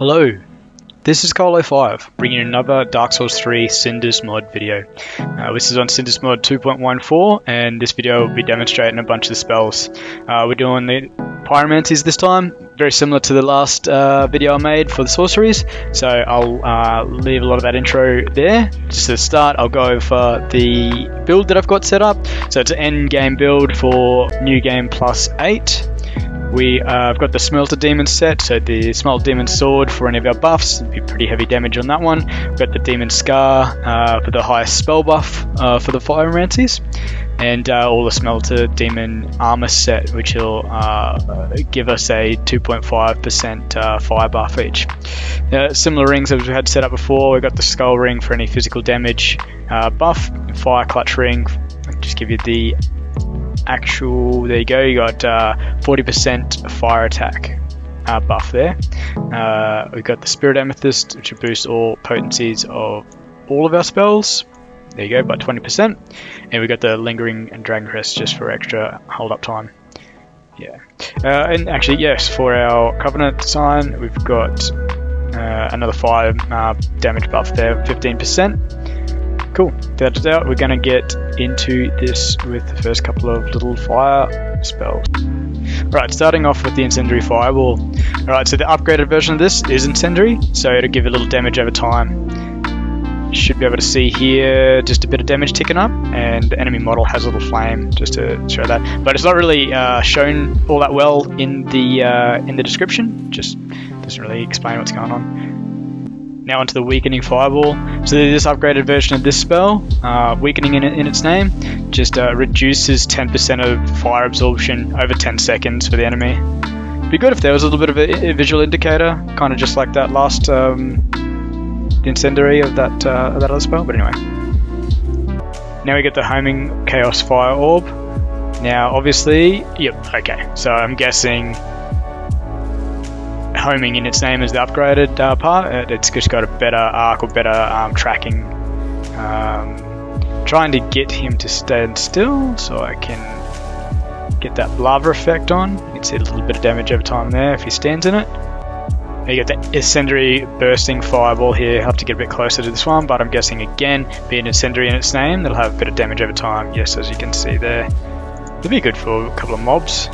Hello, this is Koal05, bringing you another Dark Souls 3 Cinders Mod video. This is on Cinders Mod 2.14, and this video will be demonstrating a bunch of the spells. We're doing the Pyromancies this time, very similar to the last video I made for the sorceries, so I'll leave a lot of that intro there. Just to start, I'll go over the build that I've got set up. So it's an end game build for New Game plus 8. I've got the Smelter Demon set, so the Smelter Demon Sword for any of our buffs, it'd be pretty heavy damage on that one. We've got the Demon Scar for the highest spell buff for the Pyromancies, and all the Smelter Demon Armor set, which will give us a 2.5% fire buff each. Similar rings as we had set up before. We've got the Skull Ring for any physical damage buff, Fire Clutch Ring, just give you the actual, there you go, you got 40% fire attack buff there. We've got the Spirit Amethyst, which will boost all potencies of all of our spells, there you go, by 20%, and we've got the Lingering and Dragon Crest just for extra hold up time. And actually, yes, for our Covenant sign we've got another fire damage buff there, 15%. Cool, that's out. We're going to get into this with the first couple of little fire spells. Right, starting off with the Incendiary Fireball. Alright, so the upgraded version of this is Incendiary, so it'll give you a little damage over time. You should be able to see here just a bit of damage ticking up, and the enemy model has a little flame just to show that. But it's not really shown all that well in the description, just doesn't really explain what's going on. Now onto the Weakening Fireball. So this upgraded version of this spell, weakening in its name, just reduces 10% of fire absorption over 10 seconds for the enemy. Be good if there was a little bit of a visual indicator, kind of just like that last incendiary of that other spell, but anyway. Now we get the Homing Chaos Fire Orb. Now obviously, yep, okay, so I'm guessing homing in its name is the upgraded part. It's just got a better arc or better tracking. Trying to get him to stand still so I can get that lava effect on. You can see a little bit of damage over time there if he stands in it. You get the Incendiary Bursting Fireball here. I have to get a bit closer to this one, but I'm guessing again, being Incendiary in its name, that'll have a bit of damage over time. Yes, as you can see there. It'll be good for a couple of mobs.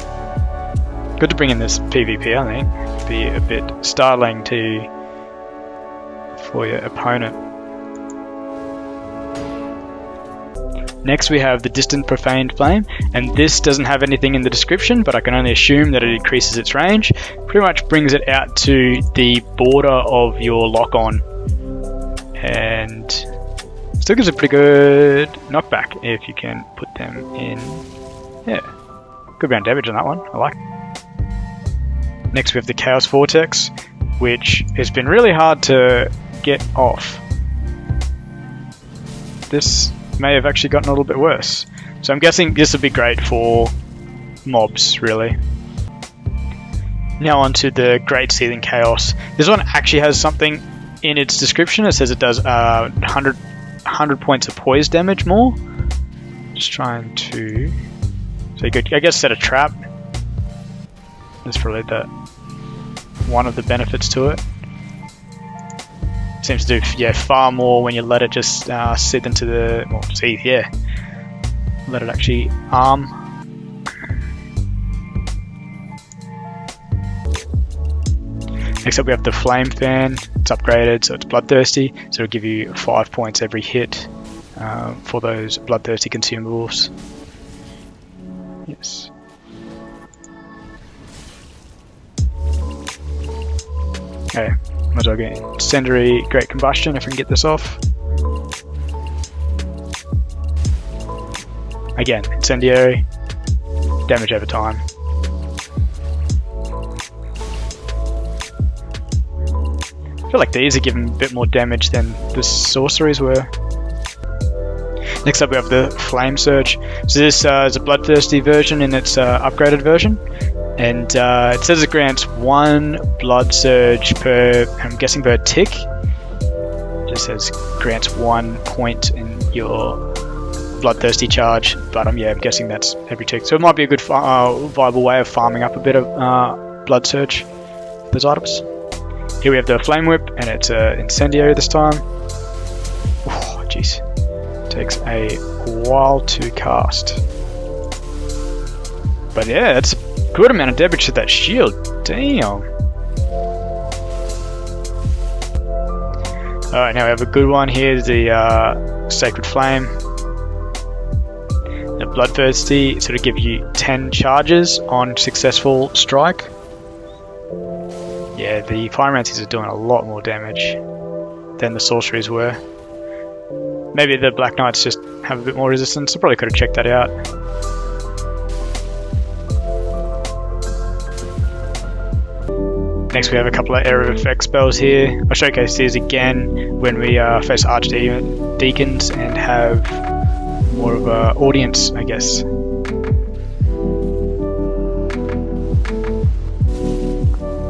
Good to bring in this PvP, I think. Be a bit styling for your opponent. Next we have the Distant Profaned Flame, and this doesn't have anything in the description, but I can only assume that it increases its range. Pretty much brings it out to the border of your lock-on, and still gives a pretty good knockback if you can put them in. Yeah, good amount of damage on that one, I like it. Next we have the Chaos Vortex, which has been really hard to get off. This may have actually gotten a little bit worse. So I'm guessing this would be great for mobs, really. Now onto the Great Seething Chaos. This one actually has something in its description. It says it does 100 points of poise damage more. Just trying to... So you could, I guess, set a trap. That's probably one of the benefits to it. Seems to do far more when you let it just sit into the let it actually arm. Next up we have the Flame Fan. It's upgraded, so it's bloodthirsty, so it'll give you 5 points every hit for those bloodthirsty consumables. Yes. Okay, might as well get Incendiary Great Combustion if we can get this off. Again, Incendiary, damage over time. I feel like these are giving a bit more damage than the sorceries were. Next up we have the Flame Surge. So this is a bloodthirsty version in its upgraded version. And it says it grants 1 blood surge per, I'm guessing per tick. It just says grants 1 point in your bloodthirsty charge, but I'm guessing that's every tick. So it might be a good viable way of farming up a bit of blood surge for those items. Here we have the Flame Whip, and it's incendiary this time. Oh, jeez. Takes a while to cast. But yeah, that's a good amount of damage to that shield. Damn. Alright, now we have a good one here, the Sacred Flame. The Bloodthirsty sort of give you 10 charges on successful strike. Yeah, the Pyromancies are doing a lot more damage than the Sorceries were. Maybe the Black Knights just have a bit more resistance. I probably could have checked that out. Next we have a couple of area effect spells here. I'll showcase these again when we face Archdeacons and have more of an audience, I guess.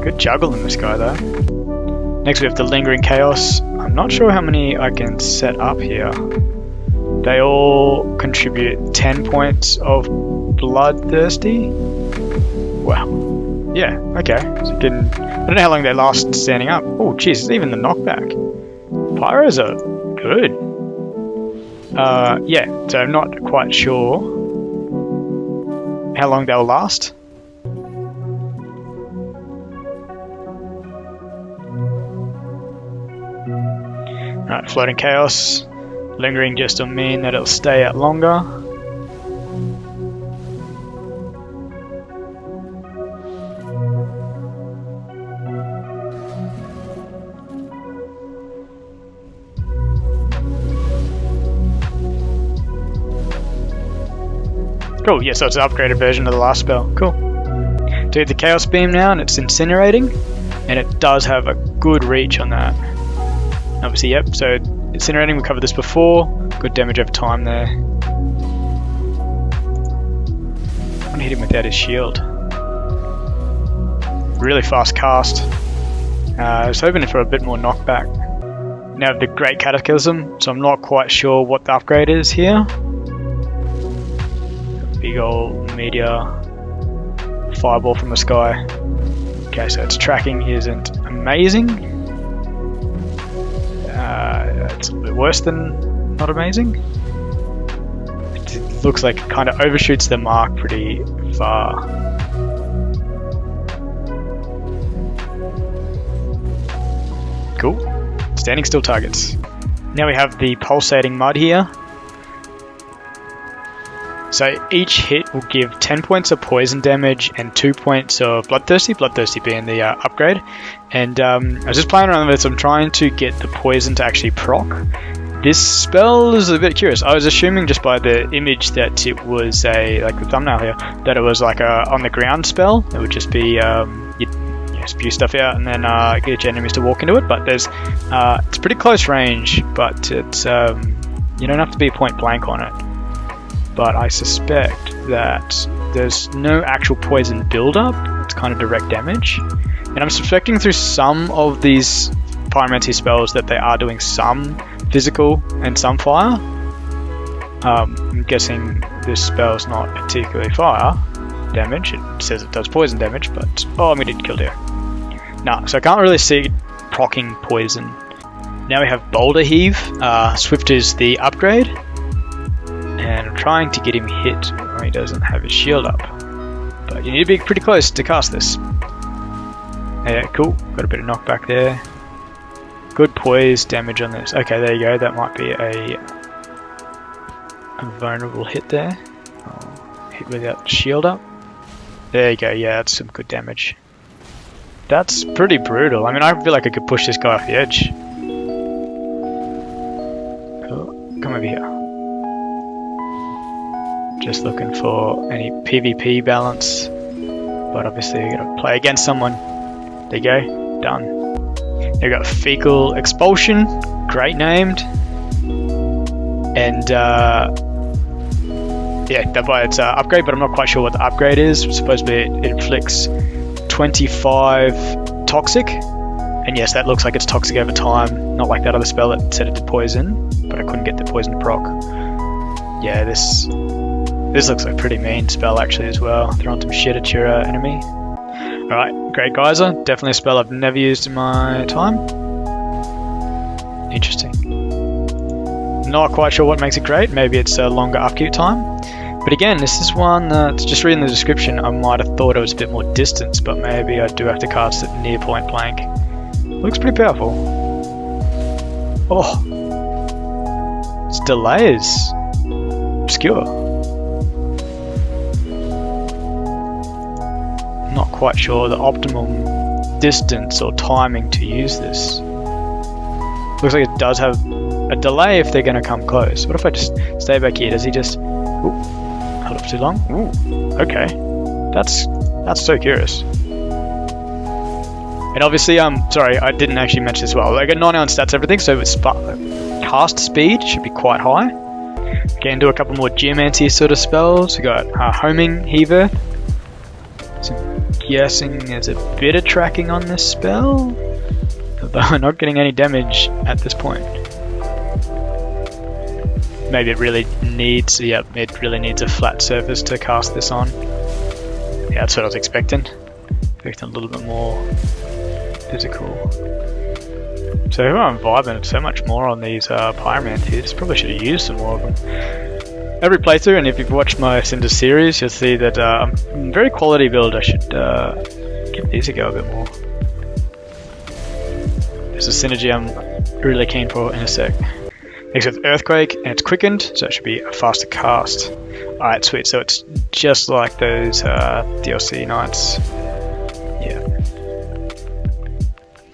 Good juggle in this guy though. Next we have the Lingering Chaos. I'm not sure how many I can set up here. They all contribute 10 points of Bloodthirsty. Wow. Yeah, okay. So I don't know how long they last standing up. Oh jeez, even the knockback. Pyros are good. Yeah, so I'm not quite sure how long they'll last. Alright, Floating Chaos. Lingering just will mean that it'll stay out longer. Cool, yeah, so it's an upgraded version of the last spell. Cool. Do the Chaos Beam now, and it's incinerating, and it does have a good reach on that. Obviously, yep, so incinerating, we covered this before. Good damage over time there. I want to hit him without his shield. Really fast cast. I was hoping for a bit more knockback. Now the Great Cataclysm, so I'm not quite sure what the upgrade is here. Big old meteor fireball from the sky. Okay, so its tracking isn't amazing. It's a bit worse than not amazing. It looks like it kind of overshoots the mark pretty far. Cool. Standing still targets. Now we have the Pulsating Mud here. So each hit will give 10 points of poison damage and 2 points of Bloodthirsty, Bloodthirsty being the upgrade. And I was just playing around with this, I'm trying to get the poison to actually proc. This spell is a bit curious. I was assuming just by the image that it was like the thumbnail here, that it was like a on the ground spell. It would just be, you'd spew stuff out and then get your enemies to walk into it. But there's, it's pretty close range, but it's, you don't have to be point blank on it. But I suspect that there's no actual poison build-up, it's kind of direct damage. And I'm suspecting through some of these Pyromancy spells that they are doing some physical and some fire. I'm guessing this spell's not particularly fire damage, it says it does poison damage, but... oh, I'm gonna get killed here. Nah, so I can't really see proccing poison. Now we have Boulder Heave. Swift is the upgrade. And I'm trying to get him hit when he doesn't have his shield up. But you need to be pretty close to cast this. Yeah, cool. Got a bit of knockback there. Good poise damage on this. Okay, there you go. That might be a vulnerable hit there. Oh, hit without shield up. There you go. Yeah, that's some good damage. That's pretty brutal. I mean, I feel like I could push this guy off the edge. Oh, come over here. Just looking for any PvP balance, but obviously you're gonna play against someone. There you go, done. You've got Fecal Expulsion, great named, and yeah, that by its upgrade, but I'm not quite sure what the upgrade is. Supposedly it inflicts 25 toxic, and yes, that looks like it's toxic over time, not like that other spell that said it did poison, but I couldn't get the poison to proc. Yeah, this looks like a pretty mean spell actually as well. Throwing some shit at your enemy. Alright, Great Geyser, definitely a spell I've never used in my time. Interesting. Not quite sure what makes it great, maybe it's a longer upkeep time. But again, this is one that's just reading the description, I might have thought it was a bit more distance, but maybe I do have to cast it near point blank. Looks pretty powerful. Oh! Its delay is obscure. Not quite sure the optimum distance or timing to use this. Looks like it does have a delay if they're going to come close. What if I just stay back here? Does he just... Ooh, held up too long? Ooh, okay. That's so curious. And obviously, sorry, I didn't actually mention this as well. I got 9 on stats, everything, so with cast speed should be quite high. Again, do a couple more Geomancy sort of spells. We got Homing Heaver. So I'm guessing there's a bit of tracking on this spell, although I'm not getting any damage at this point. Maybe it really needs, yep, it really needs a flat surface to cast this on. Yeah, that's what I was expecting. Expecting a little bit more physical. So I'm vibing so much more on these Pyromancies. Probably should have used some more of them. Every playthrough, and if you've watched my Cinders series, you'll see that I'm a very quality build. I should give these a go a bit more. There's a synergy I'm really keen for in a sec. Next with Earthquake, and it's quickened, so it should be a faster cast. Alright, sweet, so it's just like those DLC nights. Yeah.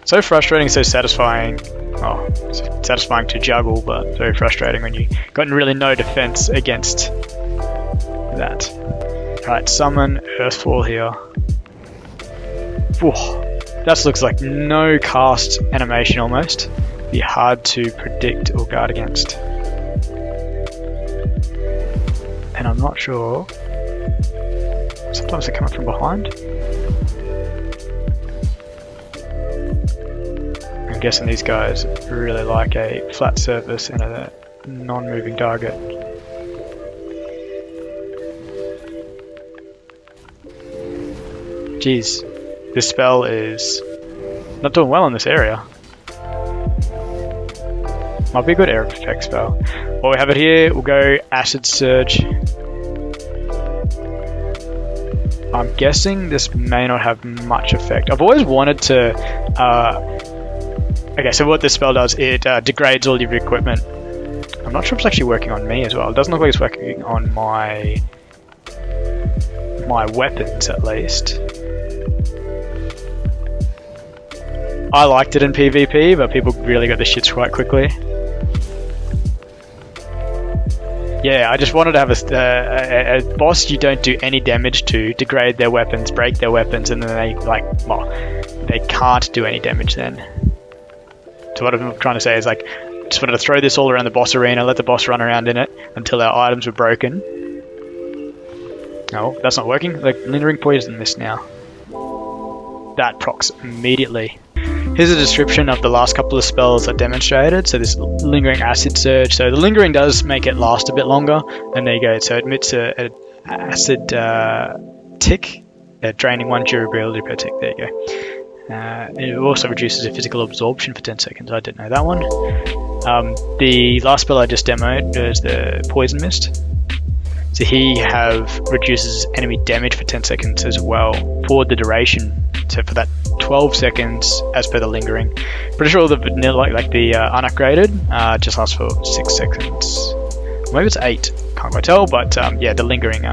So frustrating, so satisfying. Oh, it's satisfying to juggle, but very frustrating when you got really no defense against that. Alright, summon Earthfall here. That looks like no cast animation almost. Be hard to predict or guard against. And I'm not sure. Sometimes they come up from behind. I'm guessing these guys really like a flat surface and a non-moving target. Jeez, this spell is not doing well in this area. Might be a good air effect spell. While we have it here, we'll go Acid Surge. I'm guessing this may not have much effect. I've always wanted to... okay, so what this spell does, it degrades all of your equipment. I'm not sure if it's actually working on me as well. It doesn't look like it's working on my weapons, at least. I liked it in PvP, but people really got the shits quite quickly. Yeah, I just wanted to have a boss you don't do any damage to, degrade their weapons, break their weapons, and then they, like, well, they can't do any damage then. So what I'm trying to say is, like, just wanted to throw this all around the boss arena, let the boss run around in it until our items were broken. No, that's not working. Like, Lingering Poison missed now. That procs immediately. Here's a description of the last couple of spells I demonstrated. So this Lingering Acid Surge. So the Lingering does make it last a bit longer. And there you go. So it emits an acid tick, draining 1 durability per tick. There you go. It also reduces a physical absorption for 10 seconds. I didn't know that one. The last spell I just demoed was the Poison Mist. So he reduces enemy damage for 10 seconds as well for the duration. So for that 12 seconds as per the Lingering. Pretty sure the vanilla, like the unupgraded, just lasts for 6 seconds. Maybe it's 8, can't quite tell, but yeah, the Lingering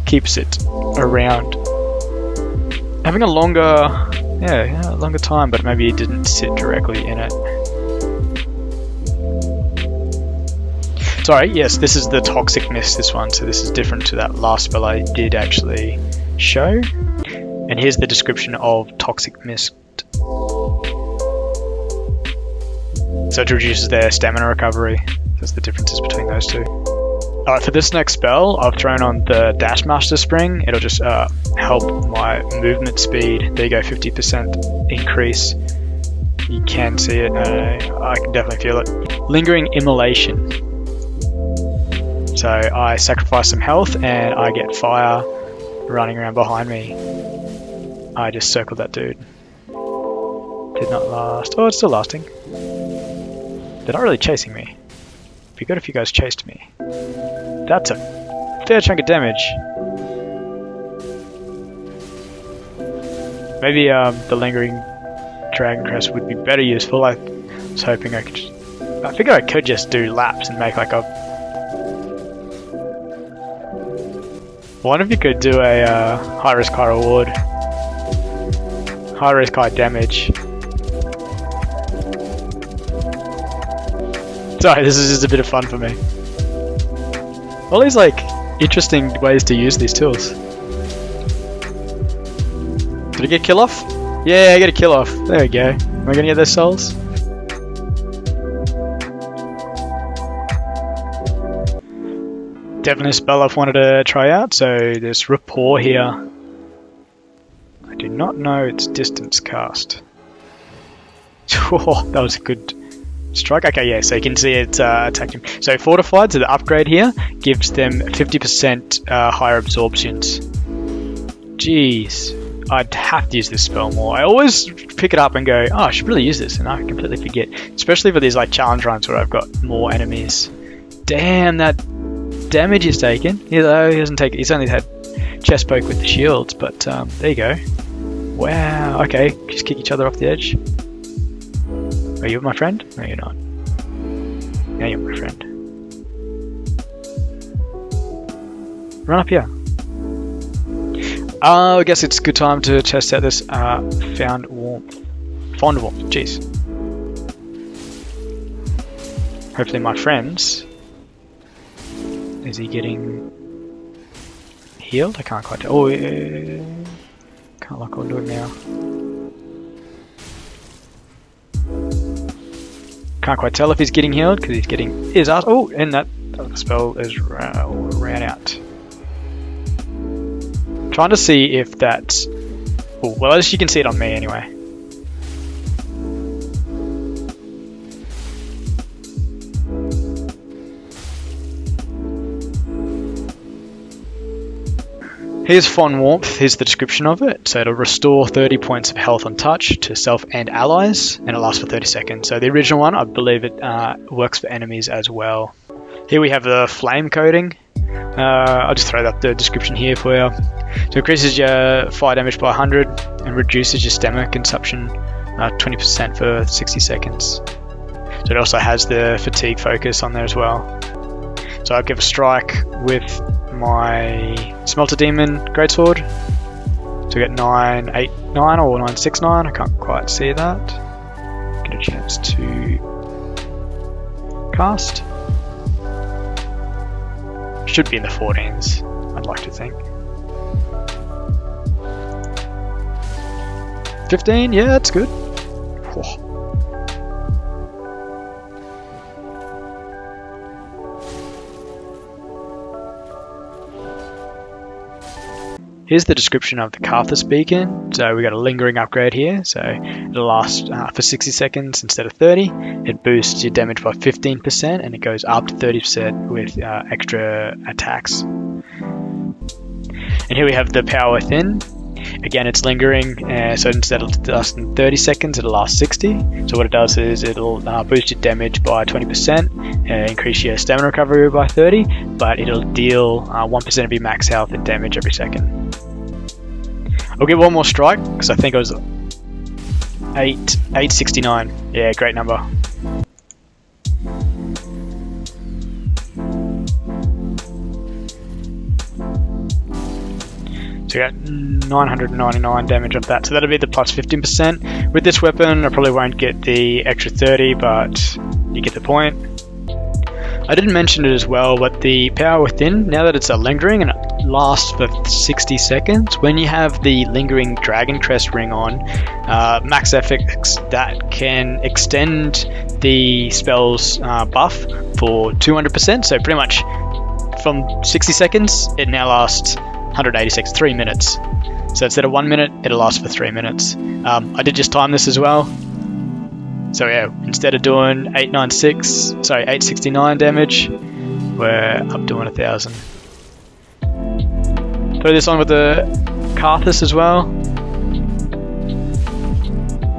keeps it around. Having a longer time, but maybe it didn't sit directly in it. Sorry, yes, this is the Toxic Mist, this one, so this is different to that last spell I did actually show. And here's the description of Toxic Mist. So it reduces their stamina recovery. That's the differences between those two. Alright, for this next spell, I've thrown on the Dash Master Spring. It'll just help my movement speed. There you go, 50% increase. You can see it. I can definitely feel it. Lingering Immolation. So I sacrifice some health and I get fire running around behind me. I just circled that dude. Did not last. Oh, it's still lasting. They're not really chasing me. It'd be good if you guys chased me. That's a fair chunk of damage. Maybe the lingering Dragon Crest would be better useful. I was hoping I could just... I figured I could just do laps and make like a... One of you could do a high risk, high reward. High risk, high damage. Sorry, this is just a bit of fun for me. All these like interesting ways to use these tools. Did I get kill off? Yeah, I get a kill off. There we go. Am I gonna get those souls? Definitely a spell I've wanted to try out. So there's Rapport here. I do not know its distance cast. Oh, that was a good strike. Okay, yeah, so you can see it attacking. So Fortified, so the upgrade here, gives them 50% higher absorptions. Jeez, I'd have to use this spell more. I always pick it up and go, oh, I should really use this, and I completely forget. Especially for these like challenge runs where I've got more enemies. Damn, that damage he's taken. Though he hasn't taken, he's only had chest poke with the shields, but there you go. Wow, okay, just kick each other off the edge. Are you my friend? No, you're not. Now you're my friend. Run up here. I guess it's a good time to test out this Fond Warmth. Jeez. Hopefully my friends. Is he getting healed? I can't quite tell. Oh, yeah. Can't lock onto him now. Can't quite tell if he's getting healed because he's getting his ass. Oh, and that spell is ran out. Trying to see if that's. Oh, well, at least you can see it on me anyway. Here's Fond Warmth, here's the description of it. So it'll restore 30 points of health on touch to self and allies, and it lasts for 30 seconds. So the original one, I believe it works for enemies as well. Here we have the flame coating. I'll just throw up the description here for you. So it increases your fire damage by 100 and reduces your stamina consumption 20% for 60 seconds. So it also has the fatigue focus on there as well. So I'll give a strike with my Smelter Demon Greatsword. So we get 989 or 969, I can't quite see that. Get a chance to cast. Should be in the 14s, I'd like to think. 15, yeah, that's good. Whoa. Here's the description of the Karthus beacon. So we got a lingering upgrade here. So it'll last for 60 seconds instead of 30. It boosts your damage by 15% and it goes up to 30% with extra attacks. And here we have the Power Within. Again, it's lingering, so instead of lasting 30 seconds, it'll last 60. So what it does is it'll boost your damage by 20%, increase your stamina recovery by 30, but it'll deal 1% of your max health and damage every second. I'll get one more strike, because I think it was 869. Yeah, great number. So you got 999 damage of that, so that'll be the plus 15%. With this weapon, I probably won't get the extra 30, but you get the point. I didn't mention it as well, but the Power Within, now that it's a lingering and it lasts for 60 seconds, when you have the lingering Dragon Crest ring on, max effects that can extend the spell's buff for 200%, so pretty much from 60 seconds, it now lasts 186, 3 minutes. So instead of 1 minute, it'll last for 3 minutes. I did just time this as well. So yeah, instead of doing 869 damage, we're up doing 1,000. Throw this on with the Karthus as well.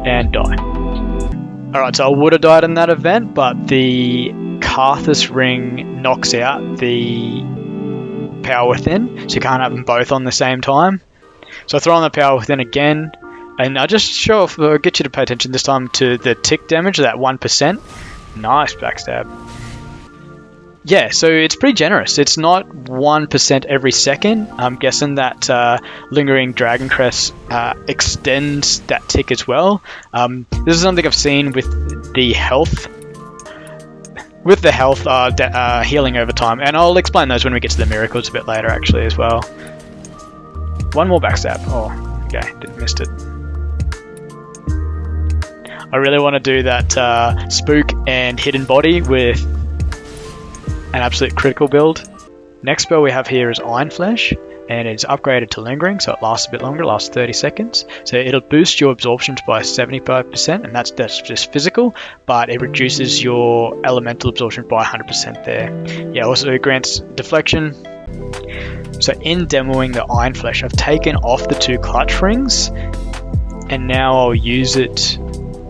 and die. Alright, so I would have died in that event, but the Karthus ring knocks out the Power Within, so you can't have them both on the same time. So I throw on the Power Within again, and I just show off, get you to pay attention this time to the tick damage, that 1%. Nice backstab. Yeah, so it's pretty generous. It's not 1% every second. I'm guessing that Lingering Dragon Crest extends that tick as well. This is something I've seen with the health. With the health healing over time, and I'll explain those when we get to the miracles a bit later actually as well. One more backstab. Oh, okay, missed it. I really want to do that spook and hidden body with an absolute critical build. Next spell we have here is Iron Flesh, and it's upgraded to Lingering, so it lasts a bit longer, lasts 30 seconds. So it'll boost your absorptions by 75%, and that's just physical, but it reduces your elemental absorption by 100% there. Yeah, also grants deflection. So in demoing the Iron Flesh, I've taken off the 2 clutch rings, and now I'll use it,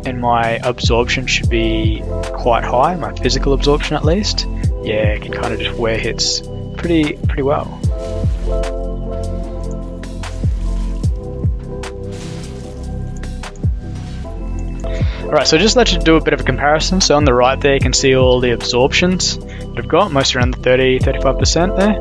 and my absorption should be quite high, my physical absorption at least. Yeah, it can kind of just wear hits pretty well. Alright, so just let you do a bit of a comparison. So on the right there you can see all the absorptions that I've got, most around the 30-35% there.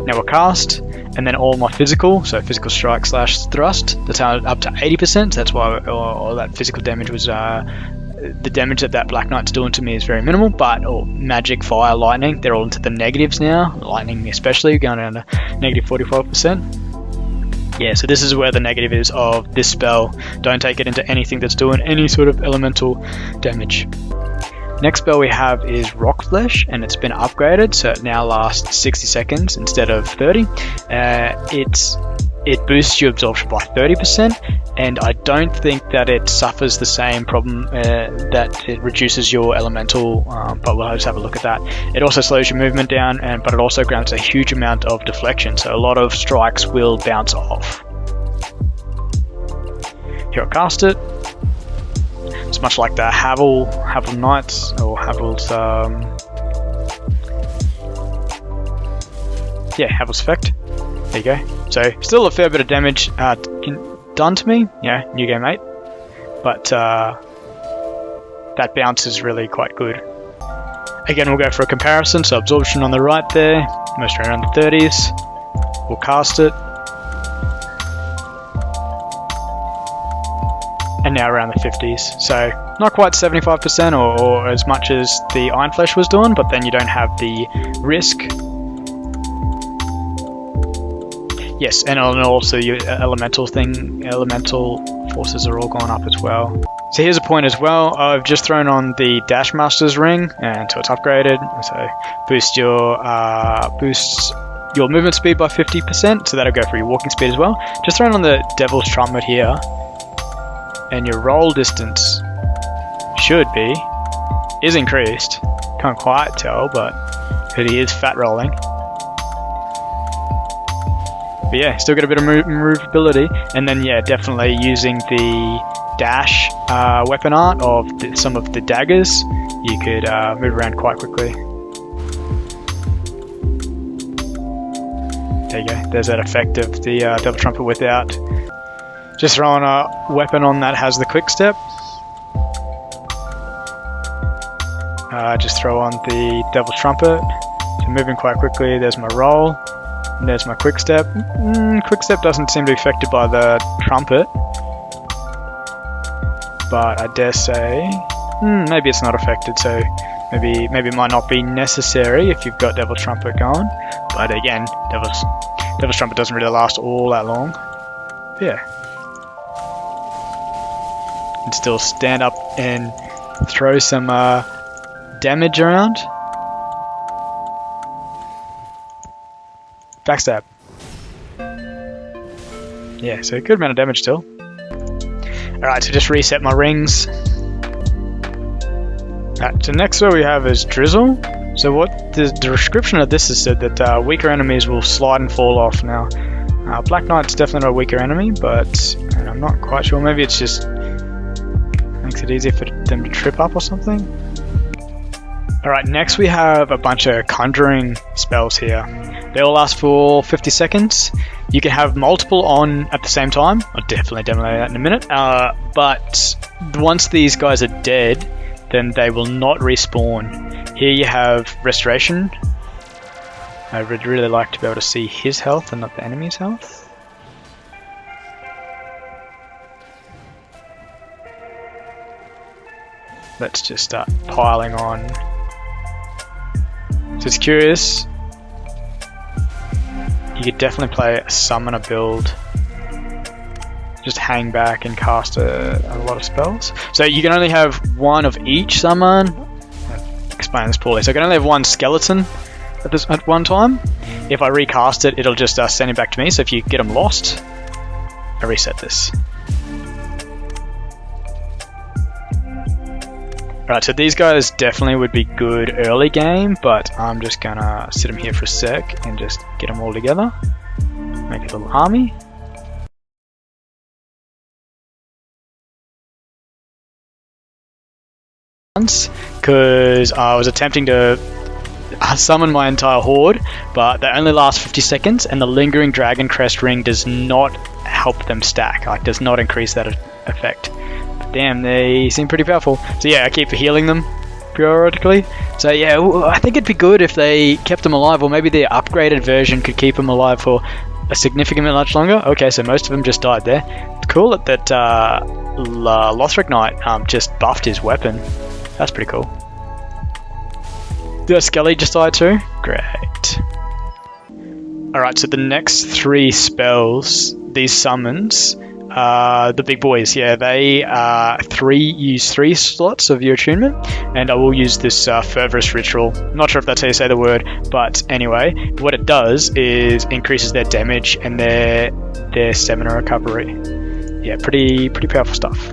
Now we'll cast, and then all my physical, so physical strike / thrust, that's up to 80%, so that's why all that physical damage was, the damage that Black Knight's doing to me is very minimal, but magic, fire, lightning, they're all into the negatives now, lightning especially, going down to negative 45%. Yeah, so this is where the negative is of this spell. Don't take it into anything that's doing any sort of elemental damage. Next spell we have is Rock Flesh, and it's been upgraded, so it now lasts 60 seconds instead of 30. It boosts your absorption by 30%, and I don't think that it suffers the same problem that it reduces your elemental, but we'll just have a look at that. It also slows your movement down, but it also grants a huge amount of deflection, so a lot of strikes will bounce off. Here I'll cast it. It's much like the Havel Knights, or Havel's, Havel's effect. There you go. So still a fair bit of damage done to me, new game 8, but that bounce is really quite good. Again, we'll go for a comparison, so absorption on the right there, most around the 30s, we'll cast it, and now around the 50s, so not quite 75% or as much as the Iron Flesh was doing, but then you don't have the risk. Yes, and also your elemental forces are all gone up as well. So here's a point as well. I've just thrown on the Dash Master's ring until it's upgraded. So boosts your movement speed by 50%. So that'll go for your walking speed as well. Just thrown on the Devil's Trumpet here, and your roll distance is increased. Can't quite tell, but it is fat rolling. But yeah, still got a bit of maneuverability, and then definitely using the dash weapon art of some of the daggers, you could move around quite quickly. There you go, there's that effect of the Devil Trumpet without. Just throwing a weapon on that has the quick step. Just throw on the Devil's Trumpet, so moving quite quickly. There's my roll. And there's my quick step. Quick step doesn't seem to be affected by the trumpet, but I dare say maybe it's not affected, so maybe it might not be necessary if you've got Devil's Trumpet going. But again, Devil's Trumpet doesn't really last all that long. But yeah, and still stand up and throw some damage around. Backstab. Yeah, so a good amount of damage still. Alright, so just reset my rings. Alright, so next what we have is Drizzle. So what the description of this is said that weaker enemies will slide and fall off. Now, Black Knight's definitely a weaker enemy, but I'm not quite sure. Maybe it's just makes it easier for them to trip up or something. Alright, next we have a bunch of conjuring spells here. They all last for 50 seconds. You can have multiple on at the same time. I'll definitely demo that in a minute. But once these guys are dead, then they will not respawn. Here you have Restoration. I would really like to be able to see his health and not the enemy's health. Let's just start piling on. So it's curious. You could definitely play a summoner build. Just hang back and cast a lot of spells. So you can only have one of each summon. I'll explain this poorly. So I can only have one skeleton at one time. If I recast it, it'll just send it back to me. So if you get them lost, I reset this. Alright, so these guys definitely would be good early game, but I'm just gonna sit them here for a sec and just get them all together. Make a little army. Because I was attempting to summon my entire horde, but they only last 50 seconds, and the lingering dragon crest ring does not help them stack, like does not increase that effect. But damn, they seem pretty powerful. So yeah, I keep healing them periodically. So yeah, I think it'd be good if they kept them alive, or maybe the upgraded version could keep them alive for a significantly much longer. Okay, so most of them just died there. It's cool that Lothric Knight just buffed his weapon. That's pretty cool. Did Skelly just die too? Great. Alright, so the next three spells, these summons, the big boys, yeah, they use 3 slots of your attunement, and I will use this Fervorous Ritual. I'm not sure if that's how you say the word, but anyway, what it does is increases their damage and their stamina recovery. Yeah, pretty powerful stuff.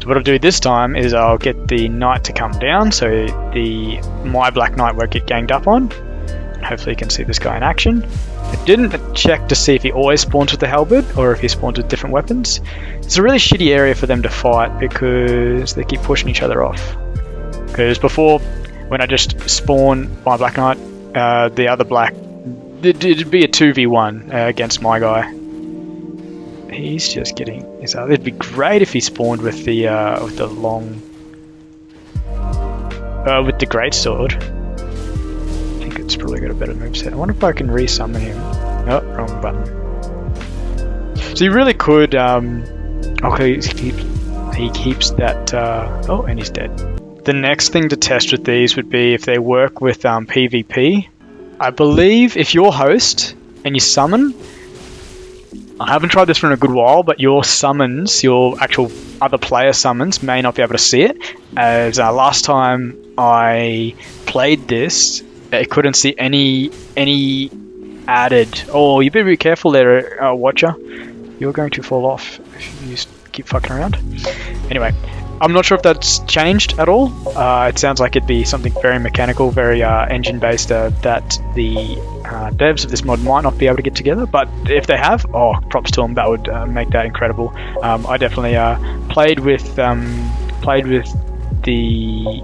So what I'll do this time is I'll get the knight to come down, so my Black Knight won't get ganged up on. And hopefully you can see this guy in action. I didn't check to see if he always spawns with the halberd or if he spawns with different weapons. It's a really shitty area for them to fight because they keep pushing each other off. Because before, when I just spawn my Black Knight, the other black, it'd be a 2v1 against my guy. He's just getting his other. It'd be great if he spawned with the long, with the greatsword. I think it's probably got a better moveset. I wonder if I can resummon him. Oh, wrong button. So you really could. Okay, he keeps that. Oh, and he's dead. The next thing to test with these would be if they work with PvP. I believe if you're host and you summon. I haven't tried this for a good while, but your summons, your actual other player summons, may not be able to see it. As last time I played this, I couldn't see any added. Oh, you better be careful there, Watcher. You're going to fall off if you just keep fucking around. Anyway, I'm not sure if that's changed at all. It sounds like it'd be something very mechanical, very engine-based that the devs of this mod might not be able to get together. But if they have, oh, props to them. That would make that incredible. I definitely played with the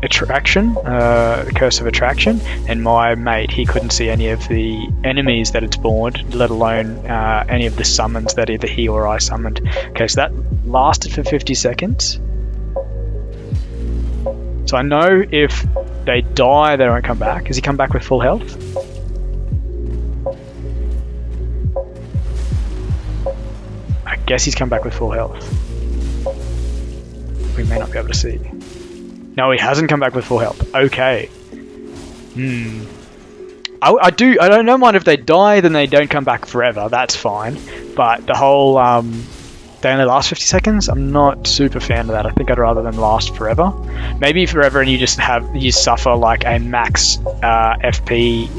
attraction, Curse of Attraction, and my mate, he couldn't see any of the enemies that had spawned, let alone any of the summons that either he or I summoned. Okay, so that lasted for 50 seconds. So I know if they die, they won't come back. Does he come back with full health? I guess he's come back with full health. We may not be able to see. No, he hasn't come back with full health. Okay. I don't mind if they die, then they don't come back forever. That's fine. But the whole they only last 50 seconds. I'm not super fan of that. I think I'd rather them last forever. Maybe forever, and you suffer like a max FP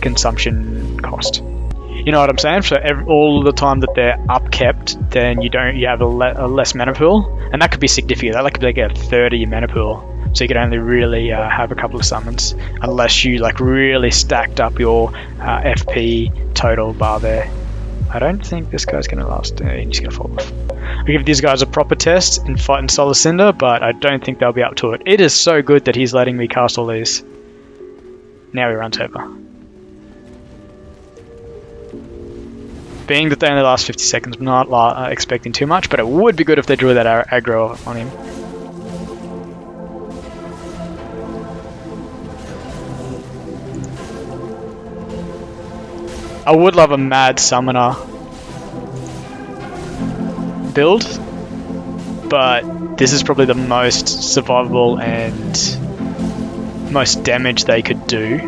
consumption cost. You know what I'm saying? So all the time that they're upkept, then you have a less mana pool, and that could be significant. That could be like a 30 mana pool. So you could only really have a couple of summons, unless you like really stacked up your FP total bar there. I don't think this guy's going to last. He's going to fall off. I'll give these guys a proper test in fighting Solar Cinder, but I don't think they'll be up to it. It is so good that he's letting me cast all these. Now he runs over. Being that they only last 50 seconds, I'm not expecting too much, but it would be good if they drew that aggro on him. I would love a Mad Summoner build, but this is probably the most survivable and most damage they could do,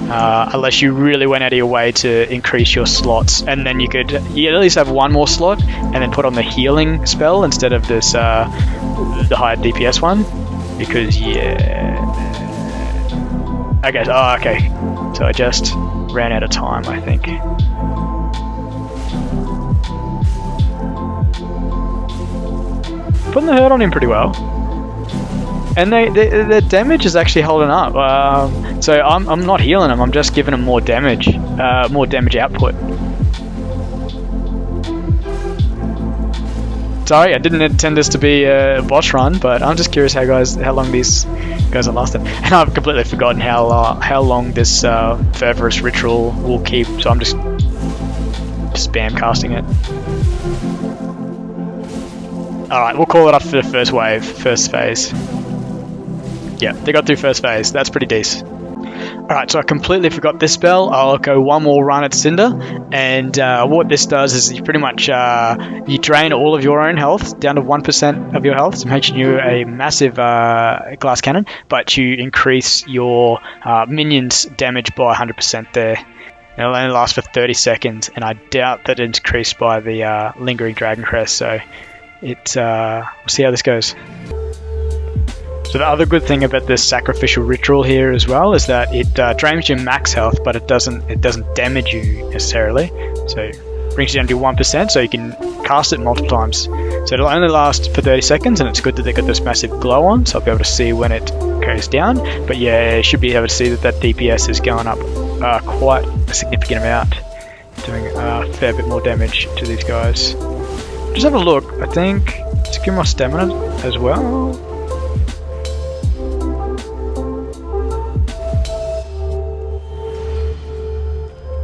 unless you really went out of your way to increase your slots, and then you at least have one more slot and then put on the healing spell instead of this the higher DPS one, because okay, so I just ran out of time, I think. Putting the hurt on him pretty well, and their damage is actually holding up. So I'm not healing him. I'm just giving him more damage output. Sorry, I didn't intend this to be a boss run, but I'm just curious how long these guys are lasting. And I've completely forgotten how long this Fervorous Ritual will keep, so I'm just spam casting it. Alright, we'll call it up for the first wave, first phase. Yeah, they got through first phase, that's pretty decent. Alright, so I completely forgot this spell. I'll go one more run at Cinder, and what this does is you pretty much you drain all of your own health down to 1% of your health, so making you a massive glass cannon, but you increase your minions damage by 100% there. It'll only last for 30 seconds, and I doubt that it's increased by the Lingering Dragon Crest, so we'll see how this goes. So the other good thing about this Sacrificial Ritual here as well is that it drains your max health, but it doesn't damage you necessarily. So it brings you down to 1%, so you can cast it multiple times. So it'll only last for 30 seconds, and it's good that they got this massive glow on, so I'll be able to see when it goes down. But yeah, you should be able to see that DPS is going up quite a significant amount, doing a fair bit more damage to these guys. Just have a look. I think it's give more stamina as well.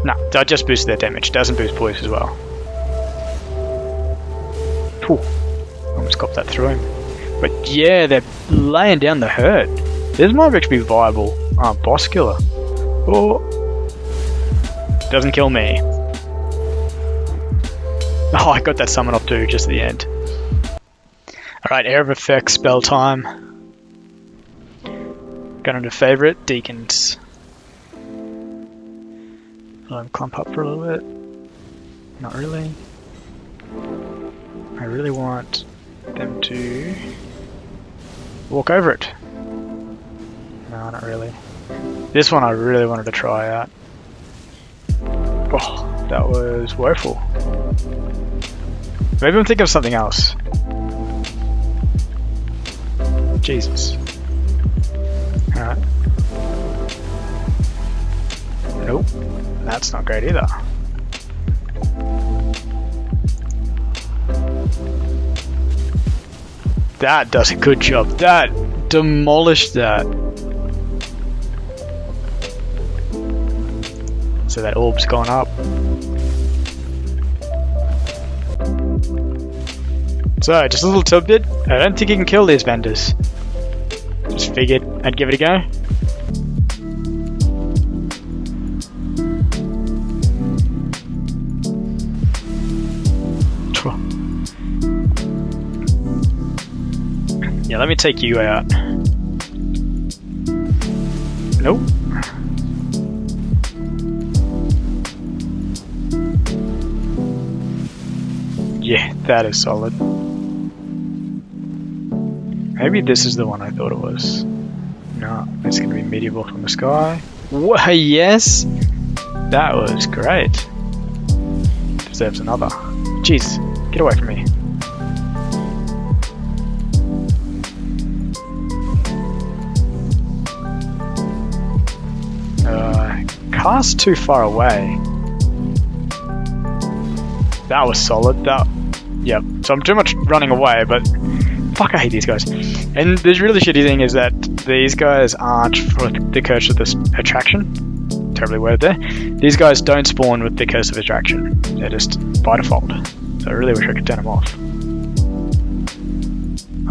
No, that just boosts their damage. Doesn't boost poise as well. Whew. Almost got that through him. But yeah, they're laying down the hurt. This might actually be viable. Boss killer. Oh, doesn't kill me. Oh, I got that summon off too, just at the end. Alright, Air of Effect spell time. Got into favorite, Deacons. Let them clump up for a little bit. Not really. I really want them to walk over it. No, not really. This one I really wanted to try out. Oh, that was woeful. Maybe I'm thinking of something else. Jesus. Alright. Nope. That's not great either. That does a good job. That demolished that. So that orb's gone up. So, just a little tidbit. I don't think you can kill these vendors. Just figured I'd give it a go. Yeah, let me take you out. Nope. Yeah, that is solid. Maybe this is the one I thought it was. No, it's going to be medieval from the sky. Whoa, yes! That was great. Deserves another. Jeez, get away from me. Cast too far away. That was solid. Yep. So I'm too much running away, but fuck, I hate these guys. And the really shitty thing is that these guys aren't for the curse of this attraction. Terribly worded there. These guys don't spawn with the curse of attraction. They're just by default. So I really wish I could turn them off.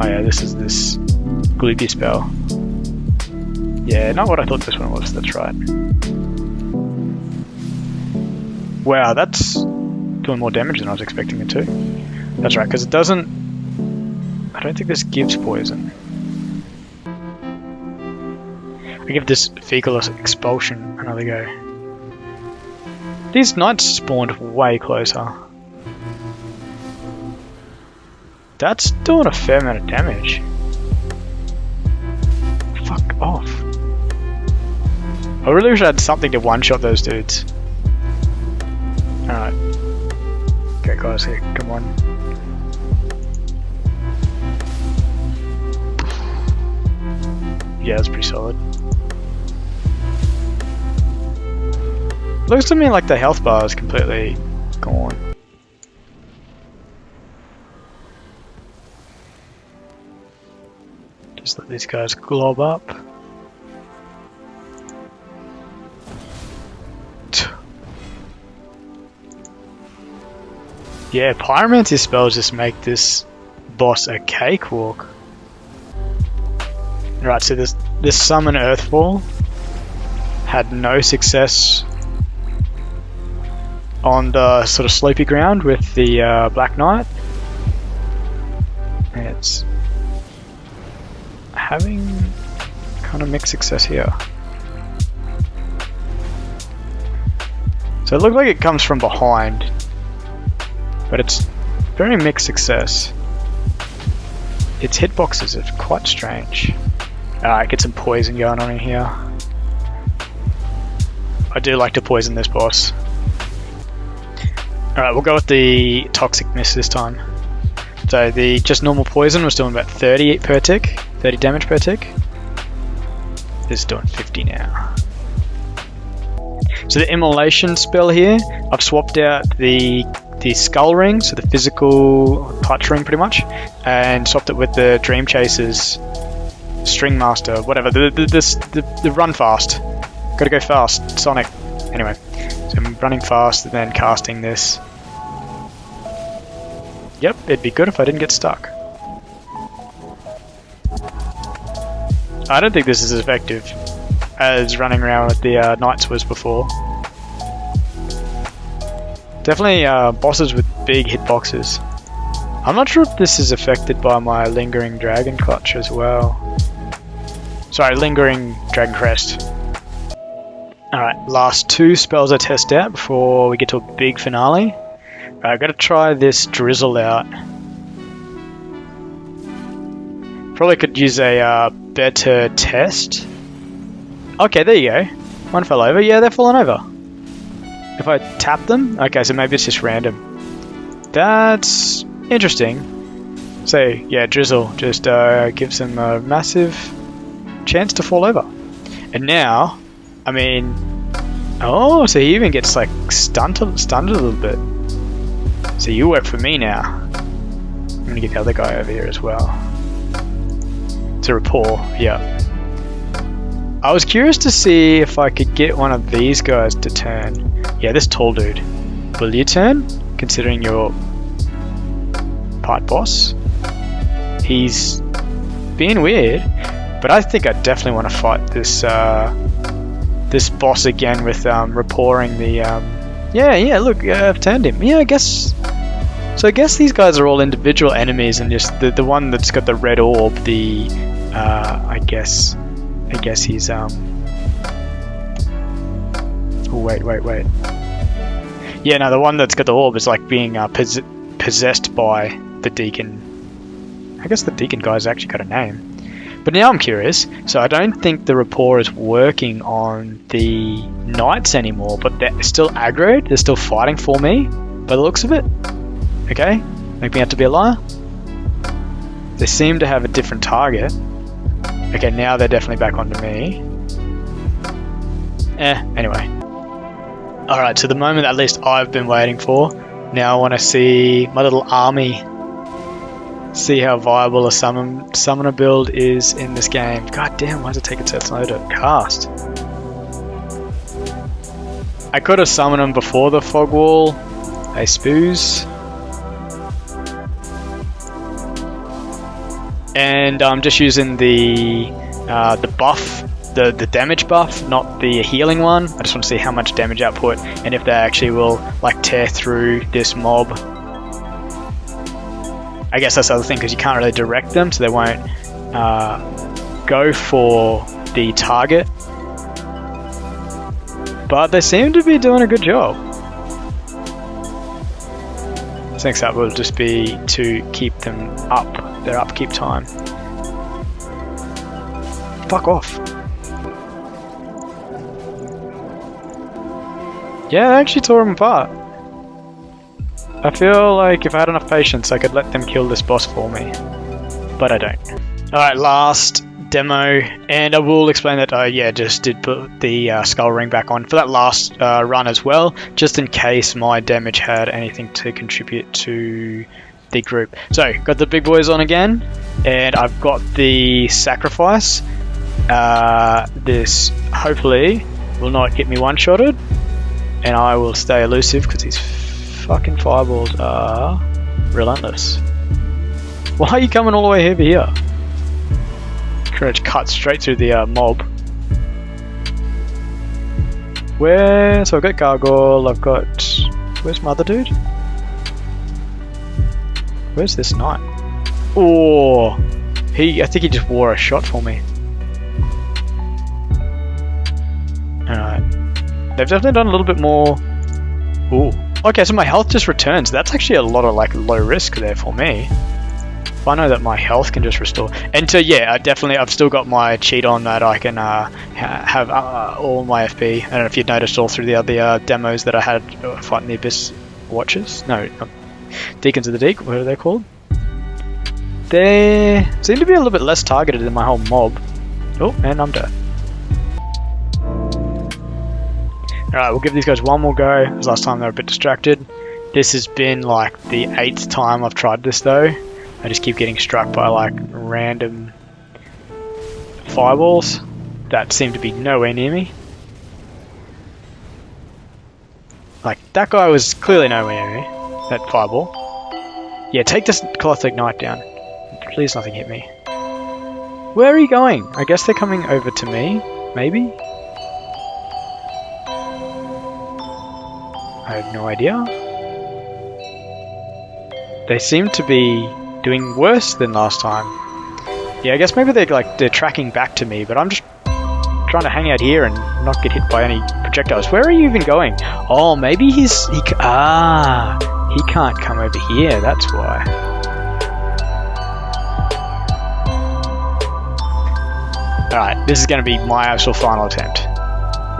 Oh yeah, this is this gloopy spell. Yeah, not what I thought this one was. That's right. Wow, that's doing more damage than I was expecting it to. That's right, because it doesn't... I don't think this gives poison. I give this fecal expulsion another go. These knights spawned way closer. That's doing a fair amount of damage. Fuck off. I really wish I had something to one-shot those dudes. Alright. Okay guys, here, come on. Yeah, that's pretty solid. Looks to me like the health bar is completely gone. Just let these guys glob up. Yeah, Pyromancy spells just make this boss a cakewalk. Right, so this summon Earthfall had no success on the sort of slopey ground with the Black Knight. And it's having kind of mixed success here. So it looks like it comes from behind, but it's very mixed success. Its hitboxes are quite strange. Alright, get some poison going on in here. I do like to poison this boss. Alright, we'll go with the Toxic Mist this time. So the just normal poison was doing about 30 per tick, 30 damage per tick. This is doing 50 now. So the Immolation spell here, I've swapped out the Skull Ring, so the physical touch ring pretty much, and swapped it with the Dream Chasers String Master, whatever, the run fast. Gotta go fast, Sonic. Anyway, so I'm running fast and then casting this. Yep, it'd be good if I didn't get stuck. I don't think this is as effective as running around with the Knights was before. Definitely bosses with big hitboxes. I'm not sure if this is affected by my Lingering Dragon Clutch as well. Sorry, Lingering Dragon Crest. Alright, last two spells I test out before we get to a big finale. I've got to try this Drizzle out. Probably could use a better test. Okay, there you go. One fell over. Yeah, they're falling over. If I tap them? Okay, so maybe it's just random. That's interesting. So, yeah, Drizzle just gives them a massive chance to fall over. And now, I mean... Oh, so he even gets like stunned a little bit. So you work for me now. I'm gonna get the other guy over here as well. It's a rapport, yeah. I was curious to see if I could get one of these guys to turn. Yeah, this tall dude. Will you turn? Considering you're part boss. He's being weird, but I think I definitely want to fight this this boss again with rapporing the yeah, look, I've turned him. Yeah, I guess. So I guess these guys are all individual enemies, and just the one that's got the red orb, the I guess he's oh wait. Yeah, no, the one that's got the orb is like being possessed by the deacon. I guess the deacon guy's actually got a name. But now I'm curious, so I don't think the rapport is working on the knights anymore, but they're still aggroed, they're still fighting for me, by the looks of it. Okay, make me out to be a liar. They seem to have a different target. Okay, now they're definitely back onto me. Anyway. Alright, so the moment at least I've been waiting for. Now I want to see my little army. See how viable a summoner build is in this game. God damn, why does it take it so slow to cast? I could have summoned them before the fog wall. I spoos. And I'm just using the buff, the damage buff, not the healing one. I just want to see how much damage output and if they actually will like tear through this mob. I guess that's the other thing, because you can't really direct them, so they won't go for the target. But they seem to be doing a good job. I think that will just be to keep them up, their upkeep time. Fuck off. Yeah, I actually tore them apart. I feel like if I had enough patience, I could let them kill this boss for me. But I don't. Alright, last demo, and I will explain that I just did put the skull ring back on for that last run as well, just in case my damage had anything to contribute to the group. So, got the big boys on again, and I've got the sacrifice. This hopefully will not get me one-shotted, and I will stay elusive because these fucking fireballs are relentless. Why are you coming all the way over here? Courage cut straight through the mob. Where? So I've got Gargoyle, I've got... Where's my other dude? Where's this knight? Oh, I think he just wore a shot for me. Alright. They've definitely done a little bit more... Ooh. Okay, so my health just returns. That's actually a lot of like low risk there for me. If I know that my health can just restore. And so yeah, I've still got my cheat on that I can have all my FP. I don't know if you'd noticed all through the other demos that I had fighting the Abyss Watchers. No, Deacons of the Deek, what are they called? They seem to be a little bit less targeted than my whole mob. Oh, and I'm dead. Alright, we'll give these guys one more go, because last time they were a bit distracted. This has been like the 8th time I've tried this though. I just keep getting struck by like random fireballs that seem to be nowhere near me. Like, that guy was clearly nowhere near me, that fireball. Yeah, take this Colossal Knight down. Please nothing hit me. Where are you going? I guess they're coming over to me, maybe? I have no idea. They seem to be doing worse than last time. Yeah, I guess maybe they're tracking back to me, but I'm just trying to hang out here and not get hit by any projectiles. Where are you even going? Oh, maybe he can't come over here, that's why. Alright, this is going to be my actual final attempt,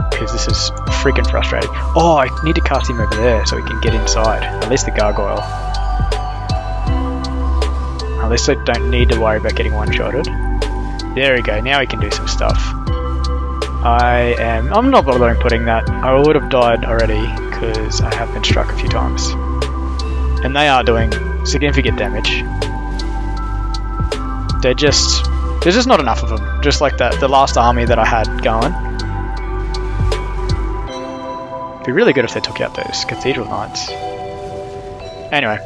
because this is freaking frustrating. Oh, I need to cast him over there so he can get inside. At least the gargoyle. At least I don't need to worry about getting one-shotted. There we go, now he can do some stuff. I'm not bothering putting that. I would have died already because I have been struck a few times. And they are doing significant damage. There's just not enough of them. Just like the last army that I had going. It'd be really good if they took out those Cathedral Knights. Anyway.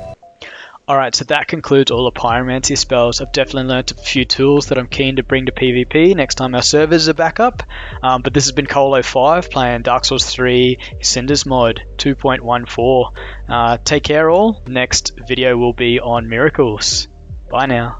Alright, so that concludes all the Pyromancy spells. I've definitely learnt a few tools that I'm keen to bring to PvP next time our servers are back up. But this has been Koal05 playing Dark Souls 3 Cinders Mod 2.14. Take care all. Next video will be on miracles. Bye now.